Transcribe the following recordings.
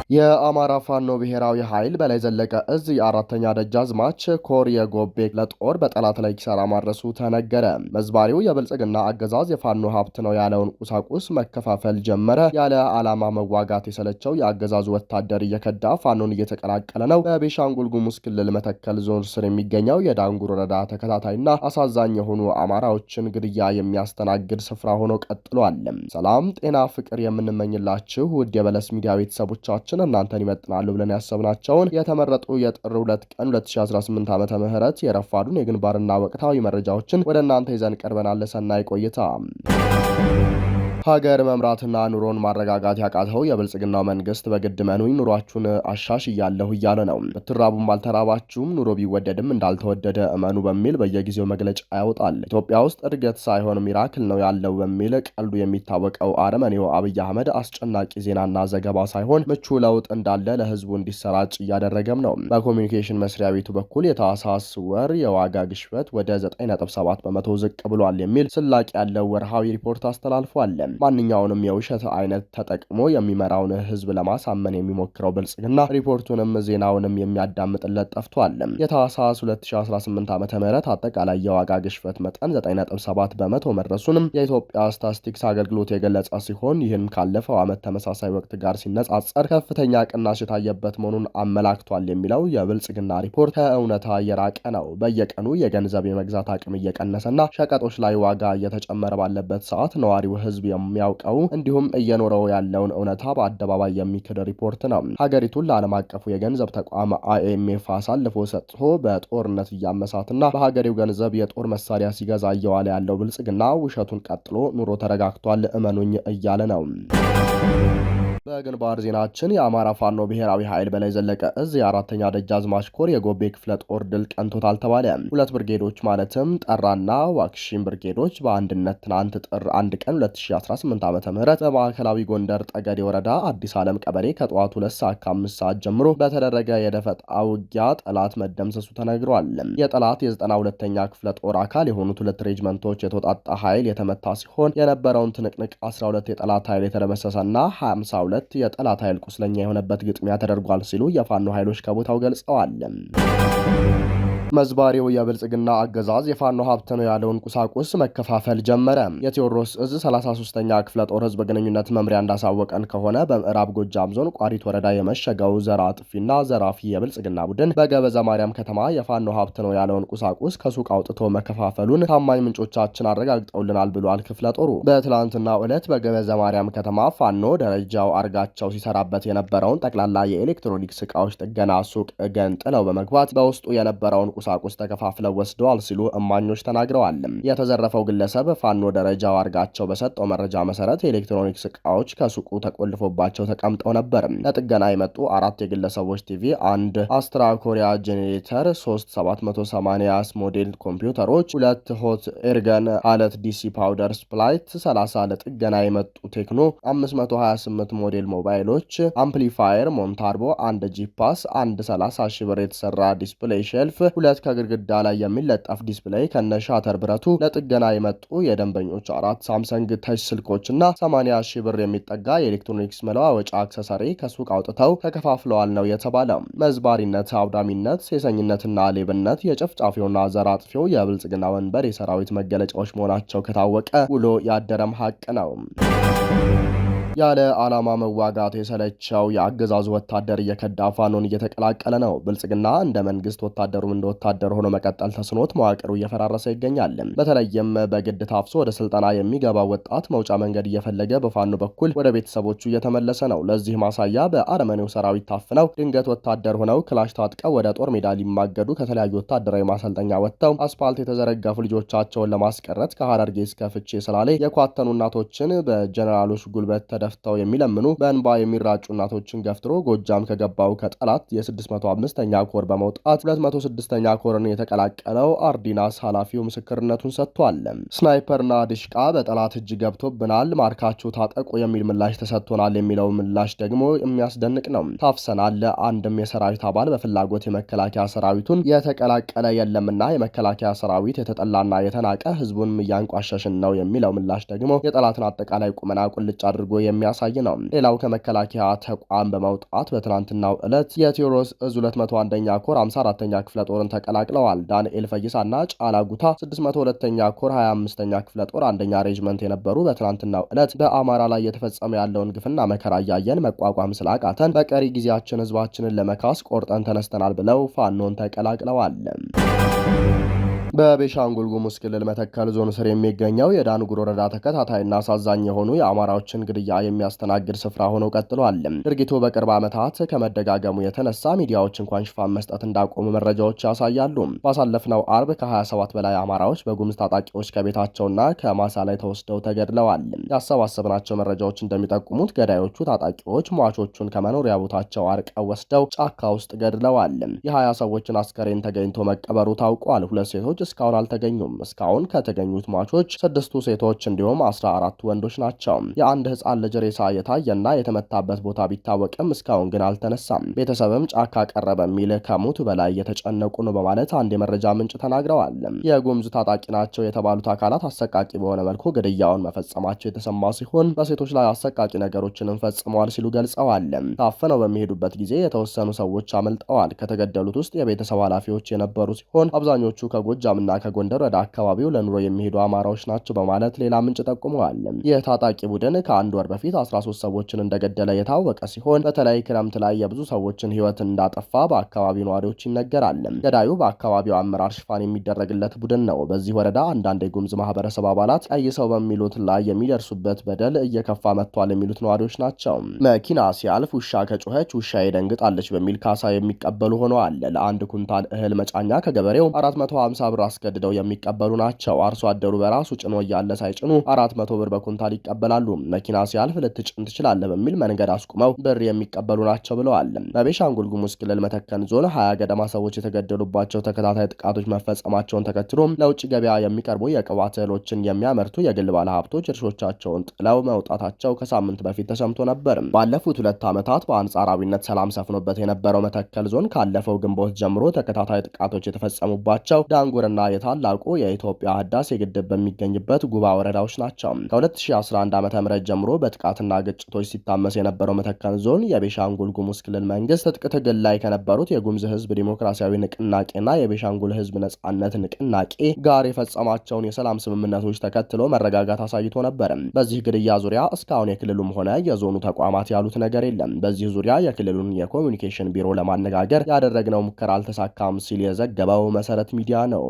የአማራ ፋኖ ብሔራዊ ኃይል በላይ ዘለቀ እዝ የአራተኛ ደጃዝማች ኮር የጎቤ ለጦር በጠላት ላይ ኪሳራ ማድረሱ ተነገረ። መዝባሪው የብልጽግና አገዛዝ የፋኖ ሀብት ነው ያለውን ቁሳቁስ መከፋፈል ጀመረ። ያለ ዓላማ መዋጋት የሰለቸው የአገዛዙ ወታደር እየከዳ ፋኖን እየተቀላቀለ ነው። በቤሻንጉል ጉሙዝ ክልል መተከል ዞን ስር የሚገኘው የዳንጉር ወረዳ ተከታታይና አሳዛኝ የሆኑ አማራዎችን ግድያ የሚያስተናግድ ስፍራ ሆኖ ቀጥሏል። ሰላም፣ ጤና፣ ፍቅር የምንመኝላችሁ ውድ የበለስ ሚዲያ ቤተሰቦቻችን እናንተን ይመጥናሉ ብለን ያሰብናቸውን የተመረጡ የጥር 2 ቀን 2018 ዓመተ ምህረት የረፋዱን የግንባርና ወቅታዊ መረጃዎችን ወደ እናንተ ይዘን ቀርበናል። ለሰናይ ቆይታ። ሀገር መምራትና ኑሮን ማረጋጋት ያቃተው የብልጽግናው መንግስት በግድ መኑኝ ኑሯችሁን አሻሽ እያለሁ እያለ ነው። ብትራቡም ባልተራባችሁም ኑሮ ቢወደድም እንዳልተወደደ እመኑ በሚል በየጊዜው መግለጫ ያወጣል። ኢትዮጵያ ውስጥ እድገት ሳይሆን ሚራክል ነው ያለው በሚል ቀልዱ የሚታወቀው አረመኔው አብይ አህመድ አስጨናቂ ዜናና ዘገባ ሳይሆን ምቹ ለውጥ እንዳለ ለህዝቡ እንዲሰራጭ እያደረገም ነው። በኮሚኒኬሽን መስሪያ ቤቱ በኩል የታህሳስ ወር የዋጋ ግሽበት ወደ 9.7 በመቶ ዝቅ ብሏል የሚል ስላቅ ያለው ወርሃዊ ሪፖርት አስተላልፏል። ማንኛውንም የውሸት አይነት ተጠቅሞ የሚመራውን ህዝብ ለማሳመን የሚሞክረው ብልጽግና ሪፖርቱንም ዜናውንም የሚያዳምጥለት ጠፍቷል። የታህሳስ 2018 ዓ.ም አጠቃላይ የዋጋ ግሽበት መጠን 9.7 በመቶ መድረሱንም የኢትዮጵያ ስታቲስቲክስ አገልግሎት የገለጸ ሲሆን ይህም ካለፈው ዓመት ተመሳሳይ ወቅት ጋር ሲነጻጸር ከፍተኛ ቅናሽ የታየበት መሆኑን አመላክቷል የሚለው የብልጽግና ሪፖርት ከእውነታ የራቀ ነው። በየቀኑ የገንዘብ የመግዛት አቅም እየቀነሰና ሸቀጦች ላይ ዋጋ እየተጨመረ ባለበት ሰዓት ነዋሪው ህዝብ የሚያውቀው እንዲሁም እየኖረው ያለውን እውነታ በአደባባይ የሚክድ ሪፖርት ነው። ሀገሪቱን ለዓለም አቀፉ የገንዘብ ተቋም IMF አሳልፎ ሰጥቶ በጦርነት እያመሳትና በሀገሬው ገንዘብ የጦር መሳሪያ ሲገዛ እየዋለ ያለው ብልጽግና ውሸቱን ቀጥሎ ኑሮ ተረጋግቷል እመኑኝ እያለ ነው። በግንባር ዜናችን የአማራ ፋኖ ብሔራዊ ኃይል በላይ ዘለቀ እዝ የአራተኛ ደጃዝማች ኮር የጎቤ ክፍለ ጦር ድል ቀንቶታል ተባለ። ሁለት ብርጌዶች ማለትም ጠራና ዋክሺም ብርጌዶች በአንድነት ትናንት ጥር 1 ቀን 2018 ዓ.ም በማዕከላዊ ጎንደር ጠገዴ ወረዳ አዲስ ዓለም ቀበሌ ከጠዋቱ 2 ሰዓት ከ5 ሰዓት ጀምሮ በተደረገ የደፈጣ ውጊያ ጠላት መደምሰሱ ተነግሯል። የጠላት የ92ኛ ክፍለ ጦር አካል የሆኑት ሁለት ሬጅመንቶች የተወጣጣ ኃይል የተመታ ሲሆን የነበረውን ትንቅንቅ 12 የጠላት ኃይል የተደመሰሰና 52 የጠላት ኃይል ቁስለኛ የሆነበት ግጥሚያ ተደርጓል ሲሉ የፋኖ ኃይሎች ከቦታው ገልጸዋል። መዝባሪው የብልጽግና አገዛዝ የፋኖ ሀብት ነው ያለውን ቁሳቁስ መከፋፈል ጀመረ። የቴዎድሮስ እዝ 33ኛ ክፍለ ጦር ህዝብ ግንኙነት መምሪያ እንዳሳወቀን ከሆነ በምዕራብ ጎጃም ዞን ቋሪት ወረዳ የመሸገው ዘራ አጥፊና ዘራፊ የብልጽግና ቡድን በገበዘ ማርያም ከተማ የፋኖ ሀብት ነው ያለውን ቁሳቁስ ከሱቅ አውጥቶ መከፋፈሉን ታማኝ ምንጮቻችን አረጋግጠውልናል ብሏል። ክፍለ ጦሩ በትላንትናው ዕለት በገበዘ ማርያም ከተማ ፋኖ ደረጃው አርጋቸው ሲሰራበት የነበረውን ጠቅላላ የኤሌክትሮኒክስ ዕቃዎች ጥገና ሱቅ ገንጥለው በመግባት በውስጡ የነበረውን ቁሳቁስ ተከፋፍለው ወስደዋል ሲሉ እማኞች ተናግረዋል። የተዘረፈው ግለሰብ ፋኖ ደረጃው አርጋቸው በሰጠው መረጃ መሰረት የኤሌክትሮኒክስ ዕቃዎች ከሱቁ ተቆልፎባቸው ተቀምጠው ነበር። ለጥገና የመጡ 4 የግለሰቦች ቲቪ፣ 1 አስትራ ኮሪያ ጄኔሬተር፣ 3 780 ሞዴል ኮምፒውተሮች፣ 2 ሆት ኤርገን አለት ዲሲ ፓውደር ስፕላይት፣ 30 ለጥገና የመጡ ቴክኖ 528 ሞዴል ሞባይሎች፣ አምፕሊፋየር፣ ሞንታርቦ፣ 1 ጂፓስ፣ 1 30 ሺህ ብር የተሰራ ዲስፕሌይ ሼልፍ፣ 2 ከግድግዳ ላይ የሚለጠፍ ዲስፕሌይ ከነሻተር ብረቱ፣ ለጥገና የመጡ የደንበኞች 4 ሳምሰንግ ተች ስልኮችና 80 ሺህ ብር የሚጠጋ የኤሌክትሮኒክስ መለዋወጫ አክሰሰሪ ከሱቅ አውጥተው ተከፋፍለዋል ነው የተባለው። መዝባሪነት፣ አውዳሚነት፣ ሴሰኝነትና ሌብነት የጨፍጫፊውና ዘር አጥፊው የብልጽግና ወንበር የሰራዊት መገለጫዎች መሆናቸው ከታወቀ ውሎ ያደረም ሀቅ ነው። ያለ ዓላማ መዋጋት የሰለቸው የአገዛዙ ወታደር እየከዳ ፋኖን እየተቀላቀለ ነው። ብልጽግና እንደ መንግስት ወታደሩም እንደ ወታደር ሆኖ መቀጠል ተስኖት መዋቅሩ እየፈራረሰ ይገኛል። በተለይም በግድ ታፍሶ ወደ ስልጠና የሚገባው ወጣት መውጫ መንገድ እየፈለገ በፋኖ በኩል ወደ ቤተሰቦቹ እየተመለሰ ነው። ለዚህ ማሳያ በአረመኔው ሰራዊት ታፍነው ድንገት ወታደር ሆነው ክላሽ ታጥቀው ወደ ጦር ሜዳ ሊማገዱ ከተለያዩ ወታደራዊ ማሰልጠኛ ወጥተው አስፓልት የተዘረገፉ ልጆቻቸውን ለማስቀረት ከሐረርጌ እስከ ፍቼ ሰላሌ የኳተኑ እናቶችን በጀነራሎች ጉልበት ተደፍተው የሚለምኑ በእንባ የሚራጩ እናቶችን ገፍትሮ ጎጃም ከገባው ከጠላት የ605ኛ ኮር በመውጣት 206ኛ ኮርን የተቀላቀለው አርዲናስ ኃላፊው ምስክርነቱን ሰጥቷል። ስናይፐርና ድሽቃ በጠላት እጅ ገብቶብናል፣ ማርካችሁ ታጠቁ የሚል ምላሽ ተሰጥቶናል የሚለው ምላሽ ደግሞ የሚያስደንቅ ነው። ታፍሰናል፣ አንድም የሰራዊት አባል በፍላጎት የመከላከያ ሰራዊቱን የተቀላቀለ የለምና የመከላከያ ሰራዊት የተጠላና የተናቀ ህዝቡንም እያንቋሸሽን ነው የሚለው ምላሽ ደግሞ የጠላትን አጠቃላይ ቁመና ቁልጭ አድርጎ የሚያሳይ ነው። ሌላው ከመከላከያ ተቋም በመውጣት በትናንትናው ዕለት የቴዎድሮስ እዝ 201ኛ ኮር 54ኛ ክፍለ ጦርን ተቀላቅለዋል። ዳንኤል ፈይሳና ጫላ ጉታ 602ኛ ኮር 25ኛ ክፍለ ጦር አንደኛ ሬጅመንት የነበሩ በትናንትናው ዕለት በአማራ ላይ የተፈጸመ ያለውን ግፍና መከራ እያየን መቋቋም ስላቃተን በቀሪ ጊዜያችን ህዝባችንን ለመካስ ቆርጠን ተነስተናል ብለው ፋኖን ተቀላቅለዋል። በቤሻንጉል ጉሙዝ ክልል መተከል ዞን ስር የሚገኘው የዳንጉር ወረዳ ተከታታይና አሳዛኝ የሆኑ የአማራዎችን ግድያ የሚያስተናግድ ስፍራ ሆኖ ቀጥሏል። ድርጊቱ በቅርብ ዓመታት ከመደጋገሙ የተነሳ ሚዲያዎች እንኳን ሽፋን መስጠት እንዳቆሙ መረጃዎች ያሳያሉ። ባሳለፍነው አርብ ከ27 በላይ አማራዎች በጉሙዝ ታጣቂዎች ከቤታቸውና ከማሳ ላይ ተወስደው ተገድለዋል። ያሰባሰብናቸው መረጃዎች እንደሚጠቁሙት ገዳዮቹ ታጣቂዎች ሟቾቹን ከመኖሪያ ቦታቸው አርቀው ወስደው ጫካ ውስጥ ገድለዋል። የ20 ሰዎችን አስከሬን ተገኝቶ መቀበሩ ታውቋል። 2 ሴቶች እስካሁን አልተገኙም። እስካሁን ከተገኙት ሟቾች 6ቱ ሴቶች እንዲሁም 14 ወንዶች ናቸው። የአንድ ህፃን ልጅ ሬሳ የታየና የተመታበት ቦታ ቢታወቅም እስካሁን ግን አልተነሳም። ቤተሰብም ጫካ ቀረ በሚል ከሞቱ በላይ የተጨነቁ ነው በማለት አንድ የመረጃ ምንጭ ተናግረዋል። የጉሙዝ ታጣቂ ናቸው የተባሉት አካላት አሰቃቂ በሆነ መልኩ ግድያውን መፈጸማቸው የተሰማ ሲሆን በሴቶች ላይ አሰቃቂ ነገሮችንም ፈጽመዋል ሲሉ ገልጸዋል። ታፍነው በሚሄዱበት ጊዜ የተወሰኑ ሰዎች አመልጠዋል። ከተገደሉት ውስጥ የቤተሰብ ኃላፊዎች የነበሩ ሲሆን አብዛኞቹ ከጎጃምና ከጎንደር ወደ አካባቢው ለኑሮ የሚሄዱ አማራዎች ናቸው በማለት ሌላ ምንጭ ጠቁመዋል። ይህ ታጣቂ ቡድን ከአንድ ወር በፊት 13 ሰዎችን እንደገደለ የታወቀ ሲሆን በተለይ ክረምት ላይ የብዙ ሰዎችን ህይወት እንዳጠፋ በአካባቢው ነዋሪዎች ይነገራል። ገዳዩ በአካባቢው አመራር ሽፋን የሚደረግለት ቡድን ነው። በዚህ ወረዳ አንዳንድ የጉሙዝ ማህበረሰብ አባላት ቀይ ሰው በሚሉት ላይ የሚደርሱበት በደል እየከፋ መጥቷል የሚሉት ነዋሪዎች ናቸው። መኪና ሲያልፍ ውሻ ከጮኸች ውሻ ይደንግጣለች በሚል ካሳ የሚቀበሉ ሆነዋል። ለአንድ ኩንታል እህል መጫኛ ከገበሬው 450 ብር አስገድደው የሚቀበሉ ናቸው። አርሶ አደሩ በራሱ ጭኖ እያለ ሳይጭኑ 400 ብር በኩንታል ይቀበላሉ። መኪና ሲያልፍ ልትጭን ትችላለህ በሚል መንገድ አስቁመው ብር የሚቀበሉ ናቸው ብለዋል። በቤሻንጉል ጉሙዝ ክልል መተከል ዞን 20 ገደማ ሰዎች የተገደሉባቸው ተከታታይ ጥቃቶች መፈጸማቸውን ተከትሎ ለውጭ ገበያ የሚቀርቡ የቅባት እህሎችን የሚያመርቱ የግል ባለሀብቶች እርሾቻቸውን ጥለው መውጣታቸው ከሳምንት በፊት ተሰምቶ ነበር። ባለፉት 2 ዓመታት በአንጻራዊነት ሰላም ሰፍኖበት የነበረው መተከል ዞን ካለፈው ግንቦት ጀምሮ ተከታታይ ጥቃቶች የተፈጸሙባቸው ዳንጉርና የታላቁ የኢትዮጵያ ህዳሴ ግድብ በሚገኝበት ጉባ ወረዳዎች ናቸው። ከ2011 ዓ.ም ጀምሮ በጥቃትና ግጭቶች ሲታመስ የነበረው መተከል ዞን የቤሻንጉል ጉሙዝ ክልል መንግስት ትጥቅ ትግል ላይ ከነበሩት የጉሙዝ ህዝብ ዲሞክራሲያዊ ንቅናቄና የቤሻንጉል ህዝብ ነጻነት ንቅናቄ ጋር የፈጸማቸውን የሰላም ስምምነቶች ተከትሎ መረጋጋት አሳይቶ ነበር። በዚህ ግድያ ዙሪያ እስካሁን የክልሉም ሆነ የዞኑ ተቋማት ያሉት ነገር የለም። በዚህ ዙሪያ የክልሉን የኮሚኒኬሽን ቢሮ ለማነጋገር ያደረግነው ሙከራ አልተሳካም ሲል የዘገበው መሰረት ሚዲያ ነው።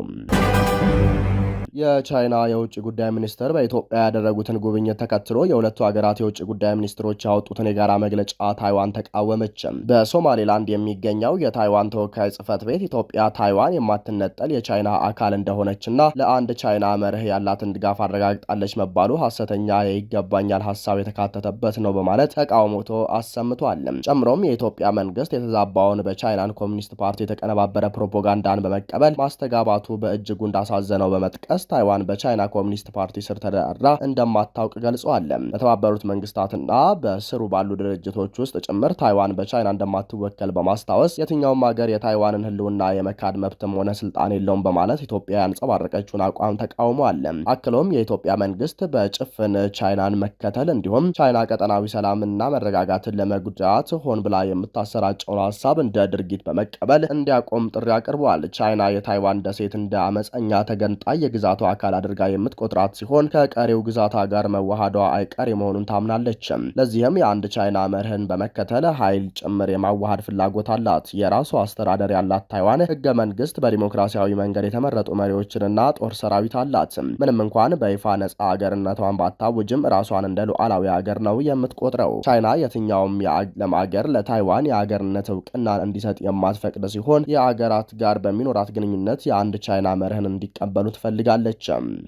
የቻይና የውጭ ጉዳይ ሚኒስትር በኢትዮጵያ ያደረጉትን ጉብኝት ተከትሎ የሁለቱ ሀገራት የውጭ ጉዳይ ሚኒስትሮች ያወጡትን የጋራ መግለጫ ታይዋን ተቃወመች። በሶማሌላንድ የሚገኘው የታይዋን ተወካይ ጽህፈት ቤት ኢትዮጵያ ታይዋን የማትነጠል የቻይና አካል እንደሆነችና ለአንድ ቻይና መርህ ያላትን ድጋፍ አረጋግጣለች መባሉ ሐሰተኛ የይገባኛል ሀሳብ የተካተተበት ነው በማለት ተቃውሞቶ አሰምቷል። ጨምሮም የኢትዮጵያ መንግስት የተዛባውን በቻይናን ኮሚኒስት ፓርቲ የተቀነባበረ ፕሮፓጋንዳን በመቀበል ማስተጋባቱ በእጅጉ እንዳሳዘነው በመጥቀስ ታይዋን በቻይና ኮሚኒስት ፓርቲ ስር ተዳድራ እንደማታውቅ ገልጿል። በተባበሩት መንግስታትና በስሩ ባሉ ድርጅቶች ውስጥ ጭምር ታይዋን በቻይና እንደማትወከል በማስታወስ የትኛውም ሀገር የታይዋንን ህልውና የመካድ መብትም ሆነ ስልጣን የለውም በማለት ኢትዮጵያ ያንጸባረቀችውን አቋም ተቃውሟል። አክሎም የኢትዮጵያ መንግስት በጭፍን ቻይናን መከተል እንዲሁም ቻይና ቀጠናዊ ሰላምና መረጋጋትን ለመጉዳት ሆን ብላ የምታሰራጨውን ሀሳብ እንደ ድርጊት በመቀበል እንዲያቆም ጥሪ አቅርበዋል። ቻይና የታይዋን ደሴት እንደ አመፀኛ ተገንጣይ የግዛቱ አካል አድርጋ የምትቆጥራት ሲሆን ከቀሪው ግዛቷ ጋር መዋሃዷ አይቀር መሆኑን ታምናለች። ለዚህም የአንድ ቻይና መርህን በመከተል ኃይል ጭምር የማዋሃድ ፍላጎት አላት። የራሱ አስተዳደር ያላት ታይዋን ህገ መንግስት፣ በዲሞክራሲያዊ መንገድ የተመረጡ መሪዎችንና ጦር ሰራዊት አላት። ምንም እንኳን በይፋ ነጻ ሀገርነቷን ባታውጅም ራሷን እንደ ሉዓላዊ ሀገር ነው የምትቆጥረው። ቻይና የትኛውም የዓለም ሀገር ለታይዋን የሀገርነት እውቅናን እንዲሰጥ የማትፈቅድ ሲሆን የሀገራት ጋር በሚኖራት ግንኙነት የአንድ ቻይና መርህን እንዲቀበሉ ትፈልጋለች።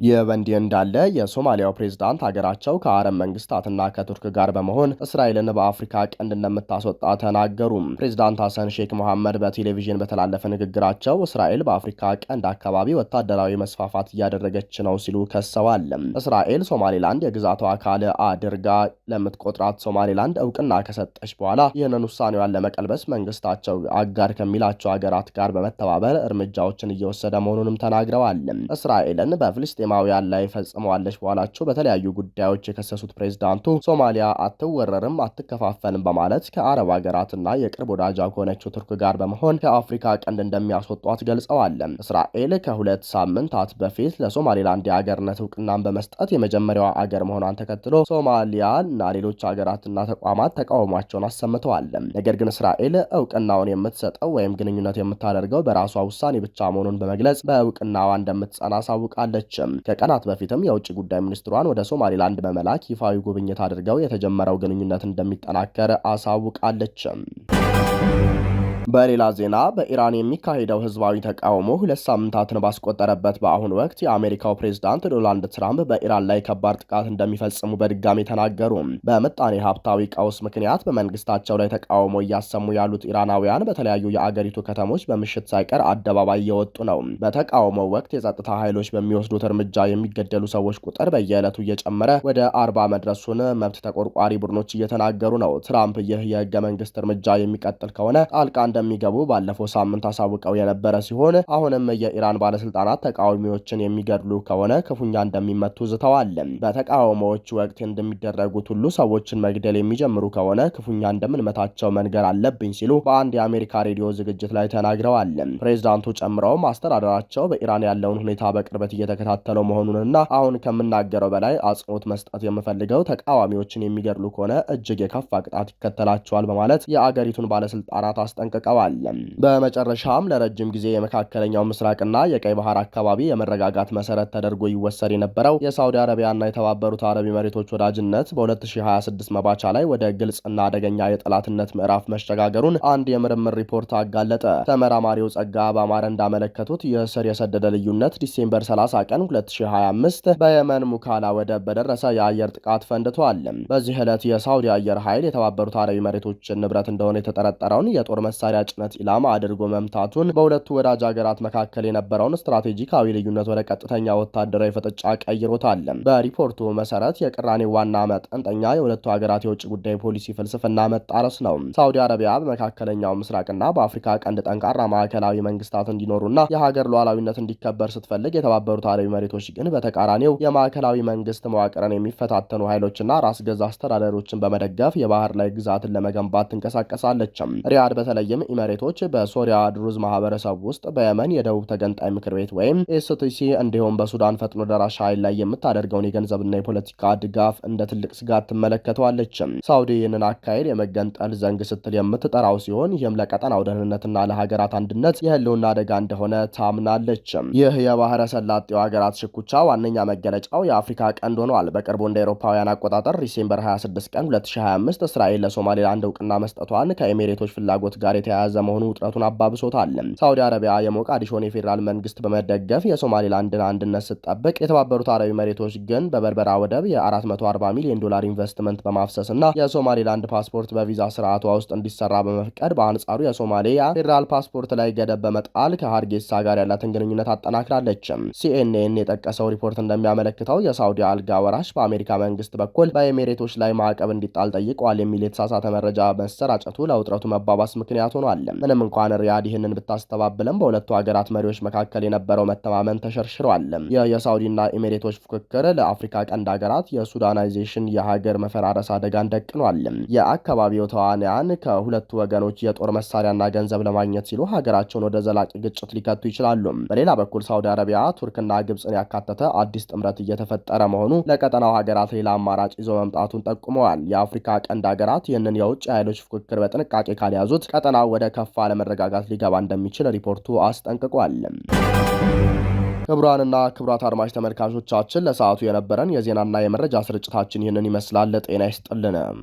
ይህ በእንዲህ እንዳለ የሶማሊያው ፕሬዝዳንት ሀገራቸው ከአረብ መንግስታትና ከቱርክ ጋር በመሆን እስራኤልን በአፍሪካ ቀንድ እንደምታስወጣ ተናገሩ። ፕሬዝዳንት ሐሰን ሼክ መሐመድ በቴሌቪዥን በተላለፈ ንግግራቸው እስራኤል በአፍሪካ ቀንድ አካባቢ ወታደራዊ መስፋፋት እያደረገች ነው ሲሉ ከሰዋል። እስራኤል ሶማሌላንድ የግዛቷ አካል አድርጋ ለምትቆጥራት ሶማሌላንድ እውቅና ከሰጠች በኋላ ይህንን ውሳኔዋን ለመቀልበስ መንግስታቸው አጋር ከሚላቸው ሀገራት ጋር በመተባበር እርምጃዎችን እየወሰደ መሆኑንም ተናግረዋል። እስራኤል እስራኤልን በፍልስጤማውያን ላይ ፈጽመዋለች በኋላቸው በተለያዩ ጉዳዮች የከሰሱት ፕሬዝዳንቱ ሶማሊያ አትወረርም፣ አትከፋፈልም በማለት ከአረብ ሀገራትና የቅርብ ወዳጃ ከሆነችው ቱርክ ጋር በመሆን ከአፍሪካ ቀንድ እንደሚያስወጧት ገልጸዋል። እስራኤል ከ2 ሳምንታት በፊት ለሶማሌላንድ የአገርነት እውቅናን በመስጠት የመጀመሪያዋ አገር መሆኗን ተከትሎ ሶማሊያ እና ሌሎች ሀገራትና ተቋማት ተቃውሟቸውን አሰምተዋል። ነገር ግን እስራኤል እውቅናውን የምትሰጠው ወይም ግንኙነት የምታደርገው በራሷ ውሳኔ ብቻ መሆኑን በመግለጽ በእውቅናዋ እንደምትጸና አሳውቃለች። ከቀናት በፊትም የውጭ ጉዳይ ሚኒስትሯን ወደ ሶማሊላንድ በመላክ ይፋዊ ጉብኝት አድርገው የተጀመረው ግንኙነት እንደሚጠናከር አሳውቃለች። በሌላ ዜና በኢራን የሚካሄደው ህዝባዊ ተቃውሞ 2 ሳምንታትን ባስቆጠረበት በአሁኑ ወቅት የአሜሪካው ፕሬዝዳንት ዶናልድ ትራምፕ በኢራን ላይ ከባድ ጥቃት እንደሚፈጽሙ በድጋሚ ተናገሩ። በምጣኔ ሀብታዊ ቀውስ ምክንያት በመንግስታቸው ላይ ተቃውሞ እያሰሙ ያሉት ኢራናውያን በተለያዩ የአገሪቱ ከተሞች በምሽት ሳይቀር አደባባይ እየወጡ ነው። በተቃውሞው ወቅት የጸጥታ ኃይሎች በሚወስዱት እርምጃ የሚገደሉ ሰዎች ቁጥር በየዕለቱ እየጨመረ ወደ 40 መድረሱን መብት ተቆርቋሪ ቡድኖች እየተናገሩ ነው። ትራምፕ ይህ የህገ መንግስት እርምጃ የሚቀጥል ከሆነ ጣልቃ እንደሚገቡ ባለፈው ሳምንት አሳውቀው የነበረ ሲሆን አሁንም የኢራን ባለስልጣናት ተቃዋሚዎችን የሚገድሉ ከሆነ ክፉኛ እንደሚመቱ ዝተዋል። በተቃውሞዎች ወቅት እንደሚደረጉት ሁሉ ሰዎችን መግደል የሚጀምሩ ከሆነ ክፉኛ እንደምንመታቸው መንገር አለብኝ ሲሉ በአንድ የአሜሪካ ሬዲዮ ዝግጅት ላይ ተናግረዋል። ፕሬዝዳንቱ ጨምረውም አስተዳደራቸው በኢራን ያለውን ሁኔታ በቅርበት እየተከታተለው መሆኑንና አሁን ከምናገረው በላይ አጽንኦት መስጠት የምፈልገው ተቃዋሚዎችን የሚገድሉ ከሆነ እጅግ የከፋ ቅጣት ይከተላቸዋል በማለት የአገሪቱን ባለስልጣናት አስጠንቅቀዋል። በመጨረሻም ለረጅም ጊዜ የመካከለኛው ምስራቅና የቀይ ባህር አካባቢ የመረጋጋት መሰረት ተደርጎ ይወሰድ የነበረው የሳውዲ አረቢያና የተባበሩት አረብ ኤሚሬቶች ወዳጅነት በ2026 መባቻ ላይ ወደ ግልጽና አደገኛ የጠላትነት ምዕራፍ መሸጋገሩን አንድ የምርምር ሪፖርት አጋለጠ። ተመራማሪው ጸጋ በአማረ እንዳመለከቱት የስር የሰደደ ልዩነት ዲሴምበር 30 ቀን 2025 በየመን ሙካላ ወደብ በደረሰ የአየር ጥቃት ፈንድቷል። በዚህ ዕለት የሳውዲ አየር ኃይል የተባበሩት አረብ ኤሚሬቶችን ንብረት እንደሆነ የተጠረጠረውን የጦር መሳሪያ ጭነት ኢላማ አድርጎ መምታቱን በሁለቱ ወዳጅ ሀገራት መካከል የነበረውን ስትራቴጂካዊ ልዩነት ወደ ቀጥተኛ ወታደራዊ ፍጥጫ ቀይሮታል። በሪፖርቱ መሰረት የቅራኔ ዋና መጠንጠኛ የሁለቱ ሀገራት የውጭ ጉዳይ ፖሊሲ ፍልስፍና መጣረስ ነው። ሳውዲ አረቢያ በመካከለኛው ምስራቅና በአፍሪካ ቀንድ ጠንካራ ማዕከላዊ መንግስታት እንዲኖሩና የሀገር ሉዓላዊነት እንዲከበር ስትፈልግ፣ የተባበሩት አረብ ኤሚሬቶች ግን በተቃራኒው የማዕከላዊ መንግስት መዋቅርን የሚፈታተኑ ኃይሎችና ራስ ገዝ አስተዳደሮችን በመደገፍ የባህር ላይ ግዛትን ለመገንባት ትንቀሳቀሳለች። ሪያድ በተለይም ኢሚሬቶች በሶሪያ ድሩዝ ማህበረሰብ ውስጥ በየመን የደቡብ ተገንጣይ ምክር ቤት ወይም ኤስቲሲ እንዲሁም በሱዳን ፈጥኖ ደራሽ ኃይል ላይ የምታደርገውን የገንዘብና የፖለቲካ ድጋፍ እንደ ትልቅ ስጋት ትመለከተዋለች። ሳውዲ ይህንን አካሄድ የመገንጠል ዘንግ ስትል የምትጠራው ሲሆን ይህም ለቀጠናው ደህንነትና ለሀገራት አንድነት የህልውና አደጋ እንደሆነ ታምናለች። ይህ የባህረ ሰላጤው ሀገራት ሽኩቻ ዋነኛ መገለጫው የአፍሪካ ቀንድ ሆኗል። በቅርቡ እንደ አውሮፓውያን አቆጣጠር ዲሴምበር 26 ቀን 2025 እስራኤል ለሶማሌላንድ እውቅና መስጠቷን ከኤሚሬቶች ፍላጎት ጋር የተያያዘ መሆኑ ውጥረቱን አባብሶታል። ሳውዲ አረቢያ የሞቃዲሾን የፌዴራል መንግስት በመደገፍ የሶማሌላንድን አንድነት ስትጠብቅ፣ የተባበሩት አረብ ኤሚሬቶች ግን በበርበራ ወደብ የ440 ሚሊዮን ዶላር ኢንቨስትመንት በማፍሰስና የሶማሌላንድ ፓስፖርት በቪዛ ስርዓቷ ውስጥ እንዲሰራ በመፍቀድ በአንጻሩ የሶማሊያ ፌዴራል ፓስፖርት ላይ ገደብ በመጣል ከሀርጌሳ ጋር ያላትን ግንኙነት አጠናክራለች። ሲኤንኤን የጠቀሰው ሪፖርት እንደሚያመለክተው የሳውዲ አልጋ ወራሽ በአሜሪካ መንግስት በኩል በኤሚሬቶች ላይ ማዕቀብ እንዲጣል ጠይቀዋል የሚል የተሳሳተ መረጃ መሰራጨቱ ለውጥረቱ መባባስ ምክንያት ሆኗል። ምንም እንኳን ሪያድ ይህንን ብታስተባብልም በሁለቱ ሀገራት መሪዎች መካከል የነበረው መተማመን ተሸርሽሯል። የሳውዲና ኤሚሬቶች ፉክክር ለአፍሪካ ቀንድ ሀገራት የሱዳናይዜሽን የሀገር መፈራረስ አደጋን ደቅኗል። የአካባቢው ተዋንያን ከሁለቱ ወገኖች የጦር መሳሪያና ገንዘብ ለማግኘት ሲሉ ሀገራቸውን ወደ ዘላቂ ግጭት ሊከቱ ይችላሉ። በሌላ በኩል ሳውዲ አረቢያ ቱርክና ግብፅን ያካተተ አዲስ ጥምረት እየተፈጠረ መሆኑ ለቀጠናው ሀገራት ሌላ አማራጭ ይዞ መምጣቱን ጠቁመዋል። የአፍሪካ ቀንድ ሀገራት ይህንን የውጭ ኃይሎች ፉክክር በጥንቃቄ ካልያዙት ቀጠናው ወደ ከፋ አለመረጋጋት ሊገባ እንደሚችል ሪፖርቱ አስጠንቅቋል። ክቡራንና ክቡራት አድማጭ ተመልካቾቻችን ለሰዓቱ የነበረን የዜናና የመረጃ ስርጭታችን ይህንን ይመስላል። ጤና ይስጥልን።